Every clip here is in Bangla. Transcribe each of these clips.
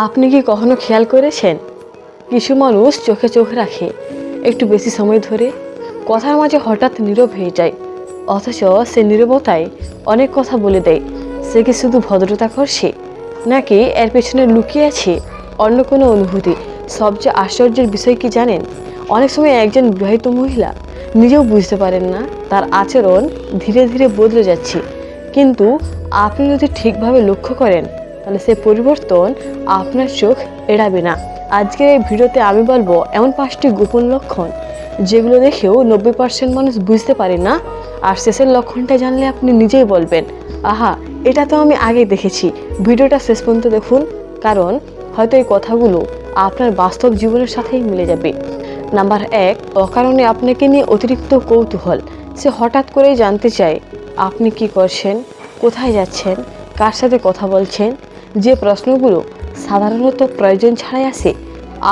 আপনি কি কখনো খেয়াল করেছেন কিছু মানুষ চোখে চোখ রাখে একটু বেশি সময় ধরে, কথার মাঝে হঠাৎ নীরব হয়ে যায়, অথচ সে নীরবতায় অনেক কথা বলে দেয়। সে কি শুধু ভদ্রতা করছে, নাকি এর পেছনে লুকিয়ে আছে অন্য কোনো অনুভূতি? সবচেয়ে আশ্চর্যের বিষয় কি জানেন, অনেক সময় একজন বিবাহিত মহিলা নিজেও বুঝতে পারেন না তার আচরণ ধীরে ধীরে বদলে যাচ্ছে, কিন্তু আপনি যদি ঠিকভাবে লক্ষ্য করেন তাহলে সে পরিবর্তন আপনার চোখ এড়াবে না। আজকের এই ভিডিওতে আমি বলবো এমন 5টি গোপন লক্ষণ যেগুলো দেখেও 90% মানুষ বুঝতে পারে না, আর শেষের লক্ষণটা জানলে আপনি নিজেই বলবেন, আহা, এটা তো আমি আগে দেখেছি। ভিডিওটা শেষ পর্যন্ত দেখুন, কারণ হয়তো এই কথাগুলো আপনার বাস্তব জীবনের সাথেই মিলে যাবে। নাম্বার 1, অকারণে আপনাকে নিয়ে অতিরিক্ত কৌতূহল। সে হঠাৎ করেই জানতে চায় আপনি কি করছেন, কোথায় যাচ্ছেন, কার সাথে কথা বলছেন, যে প্রশ্নগুলো সাধারণত প্রয়োজন ছাড়াই আসে।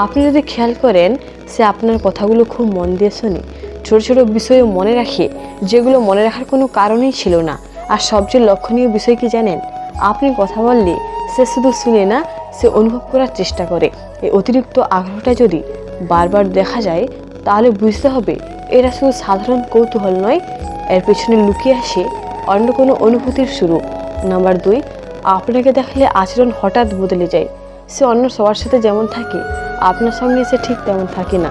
আপনি যদি খেয়াল করেন, সে আপনার কথাগুলো খুব মন দিয়ে শোনে, ছোট ছোট বিষয়ে মনে রাখে যেগুলো মনে রাখার কোনো কারণই ছিল না। আর সবচেয়ে লক্ষণীয় বিষয় কি জানেন, আপনি কথা বললে সে শুধু শুনে না, সে অনুভব করার চেষ্টা করে। এই অতিরিক্ত আগ্রহটা যদি বারবার দেখা যায়, তাহলে বুঝতে হবে এটা শুধু সাধারণ কৌতূহল নয়, এর পেছনে লুকিয়ে আসে অন্য কোনো অনুভূতির শুরু। নাম্বার 2, আপনাকে দেখলে আচরণ হঠাৎ বদলে যায়। সে অন্য সবার সাথে যেমন থাকে, আপনার সঙ্গে সে ঠিক তেমন থাকে না।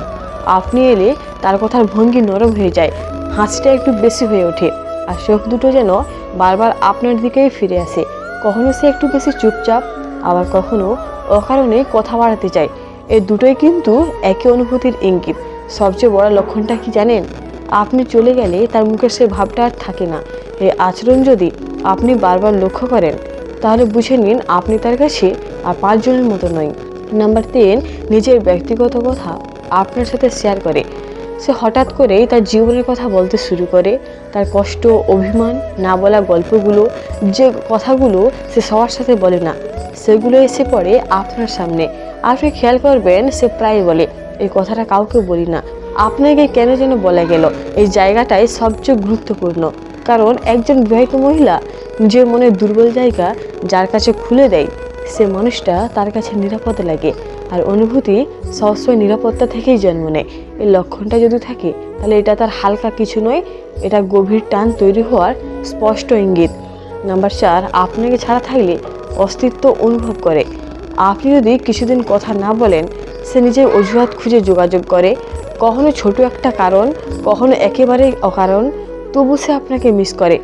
আপনি এলে তার কথার ভঙ্গি নরম হয়ে যায়, হাসিটা একটু বেশি হয়ে ওঠে, আর চোখ দুটো যেন বারবার আপনার দিকেই ফিরে আসে। কখনো সে একটু বেশি চুপচাপ, আবার কখনো অকারণে কথা বাড়াতে চায়। এই দুটোই কিন্তু একই অনুভূতির ইঙ্গিত। সবচেয়ে বড় লক্ষণটা কি জানেন, আপনি চলে গেলে তার মুখে সে ভাবটা আর থাকে না। এই আচরণ যদি আপনি বারবার লক্ষ্য করেন, তাহলে বুঝে নিন আপনি তার কাছে আর 5 জনের মতো নয়। নাম্বার 3, নিজের ব্যক্তিগত কথা আপনার সাথে শেয়ার করে। সে হঠাৎ করেই তার জীবনের কথা বলতে শুরু করে, তার কষ্ট, অভিমান, না বলা গল্পগুলো, যে কথাগুলো সে সবার সাথে বলে না, সেগুলো এসে পড়ে আপনার সামনে। আপনি খেয়াল করবেন, সে প্রায় বলে, এই কথাটা কাউকে বলি না, আপনাকে কেন যেন বলা গেল। এই জায়গাটাই সবচেয়ে গুরুত্বপূর্ণ, কারণ একজন বিবাহিত মহিলা নিজের মনের দুর্বল জায়গা যার কাছে খুলে দেয়, সে মানুষটা তার কাছে নিরাপদ লাগে। আর অনুভূতি সবসময় নিরাপত্তা থেকেই জন্ম নেয়। এই লক্ষণটা যদি থাকে, তাহলে এটা তার হালকা কিছু নয়, এটা গভীর টান তৈরি হওয়ার স্পষ্ট ইঙ্গিত। নাম্বার 4, আপনাকে ছাড়া থাকলে অস্তিত্ব অনুভব করে। আপনি যদি কিছুদিন কথা না বলেন, সে নিজের অজুহাত খুঁজে যোগাযোগ করে, কখনো ছোট একটা কারণ, কখনো একেবারেই অকারণ, তবু সে আপনাকে মিস করে।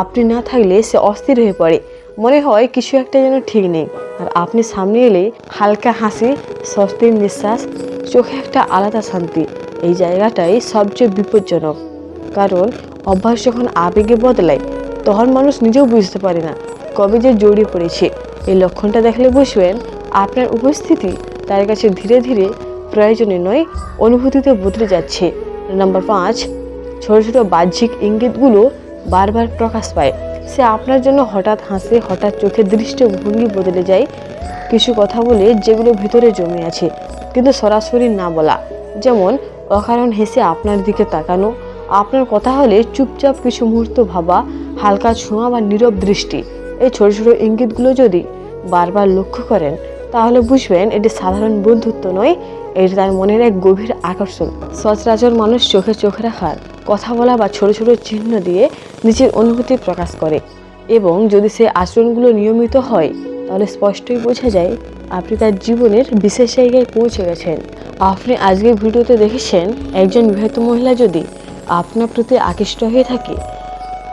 আপনি না থাকলে সে অস্থির হয়ে পড়ে, মনে হয় কিছু একটা যেন ঠিক নেই। আর আপনি সামনে এলে হালকা হাসি, স্বস্তির নিঃশ্বাস, চোখে একটা আলাদা শান্তি। এই জায়গাটাই সবচেয়ে বিপজ্জনক, কারণ অভ্যাস যখন আবেগে বদলায়, তখন মানুষ নিজেও বুঝতে পারে না কবে যে জড়িয়ে পড়েছে। এই লক্ষণটা দেখলে বুঝবেন আপনার উপস্থিতি তার কাছে ধীরে ধীরে প্রয়োজনে নয়, অনুভূতিতে বদলে যাচ্ছে। নাম্বার 5, ছোট ছোট বাহ্যিক ইঙ্গিতগুলো বারবার প্রকাশ পায়। সে আপনার জন্য হঠাৎ হাসে, হঠাৎ চোখের দৃষ্টিভঙ্গি বদলে যায়, কিছু কথা বলে যেগুলো ভিতরে জমে আছে কিন্তু সরাসরি না বলা। যেমন অকারণ হেসে আপনার দিকে তাকানো, আপনার কথা হলে চুপচাপ কিছু মুহূর্ত ভাবা, হালকা ছোঁয়া বা নীরব দৃষ্টি। এই ছোট ছোট ইঙ্গিতগুলো যদি বারবার লক্ষ্য করেন, তাহলে বুঝবেন এটি সাধারণ বন্ধুত্ব নয়, এটি তার মনের এক গভীর আকর্ষণ। সচরাচর মানুষ চোখে চোখ রাখার, কথা বলা বা ছোট ছোট চিহ্ন দিয়ে নিজের অনুভূতি প্রকাশ করে, এবং যদি সেই আচরণগুলো নিয়মিত হয়, তাহলে স্পষ্টই বোঝা যায় আপনি তার জীবনের বিশেষ জায়গায় পৌঁছে গেছেন। আপনি আজকের ভিডিওতে দেখেছেন, একজন বিবাহিত মহিলা যদি আপনার প্রতি আকৃষ্ট হয়ে থাকে,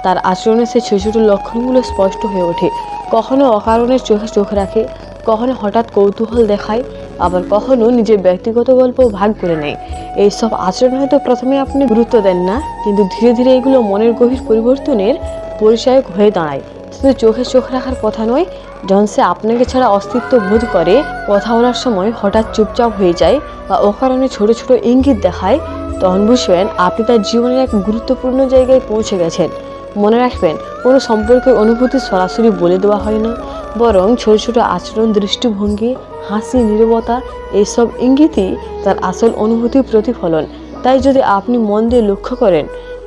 তার আচরণে সেই ছোট ছোট লক্ষণগুলো স্পষ্ট হয়ে ওঠে। কখনো অকারণে চোখে চোখ রাখে, কখনো হঠাৎ কৌতূহল দেখায়, আবার কখনো নিজের ব্যক্তিগত গল্প ভাগ করে নেয়। এইসব আচরণ হয়তো প্রথমে আপনি গুরুত্ব দেন না, কিন্তু ধীরে ধীরে এগুলো মনের গভীর পরিবর্তনের পরিচায়ক হয়ে দাঁড়ায়। শুধু চোখে চোখ রাখার কথা নয়, যখন সে আপনাকে ছাড়া অস্তিত্ব বোধ করে, কথা বলার সময় হঠাৎ চুপচাপ হয়ে যায় বা অকারণে ছোট ছোট ইঙ্গিত দেখায়, তখন বুঝবেন আপনি তার জীবনের এক গুরুত্বপূর্ণ জায়গায় পৌঁছে গেছেন। মনে রাখবেন, কোনো সম্পর্কের অনুভূতি সরাসরি বলে দেওয়া হয় না, বরং ছোট ছোট আচরণ, দৃষ্টিভঙ্গি, হাসি, নীরবতা, এইসব ইঙ্গিতই তার আসল অনুভূতির প্রতিফলন। তাই যদি আপনি মন দিয়ে লক্ষ্য করেন,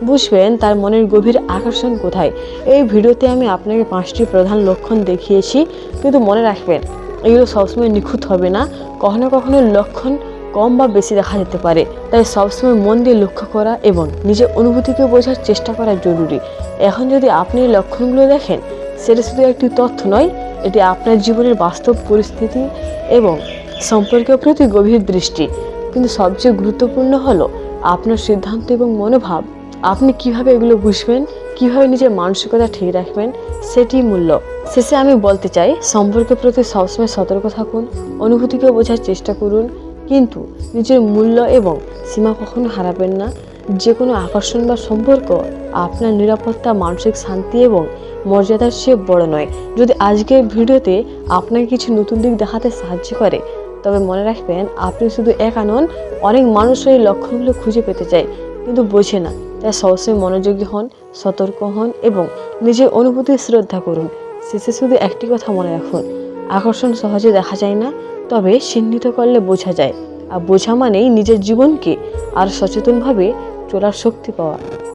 বুঝবেন তার মনের গভীর আকর্ষণ কোথায়। এই ভিডিওতে আমি আপনাকে 5টি প্রধান লক্ষণ দেখিয়েছি, কিন্তু মনে রাখবেন এগুলো সবসময় নিখুঁত হবে না, কখনো কখনো লক্ষণ কম বা বেশি দেখা যেতে পারে। তাই সবসময় মন দিয়ে লক্ষ্য করা এবং নিজের অনুভূতিকে বোঝার চেষ্টা করা জরুরি। এখন যদি আপনি এই লক্ষণগুলো দেখেন, সেটা শুধু একটি তথ্য নয়, এটি আপনার জীবনের বাস্তব পরিস্থিতি এবং সম্পর্কের প্রতি গভীর দৃষ্টি। কিন্তু সবচেয়ে গুরুত্বপূর্ণ হলো আপনার সিদ্ধান্ত এবং মনোভাব। আপনি কিভাবে এগুলো বুঝবেন, কিভাবে নিজের মানসিকতা ঠিক রাখবেন, সেটি মূল্য। শেষে আমি বলতে চাই, সম্পর্কের প্রতি সবসময় সতর্ক থাকুন, অনুভূতিকে বোঝার চেষ্টা করুন, কিন্তু নিজের মূল্য এবং সীমা কখনো হারাবেন না। যে কোনো আকর্ষণ বা সম্পর্ক আপনার নিরাপত্তা, মানসিক শান্তি এবং মর্যাদার চেয়ে বড় নয়। যদি আজকের ভিডিওতে আপনাকে কিছু নতুন দিক দেখাতে সাহায্য করে, তবে মনে রাখবেন, আপনি শুধু একা নন। অনেক মানুষ এই লক্ষণগুলো খুঁজে পেতে চায় কিন্তু বোঝে না। তাই সবসময় মনোযোগী হন, সতর্ক হন এবং নিজের অনুভূতির শ্রদ্ধা করুন। শেষে শুধু একটি কথা মনে রাখুন, আকর্ষণ সহজে দেখা যায় না, তবে চিহ্নিত করলে বোঝা যায়। আর বোঝা মানেই নিজের জীবনকে আর সচেতনভাবে চলার শক্তি পাওয়া।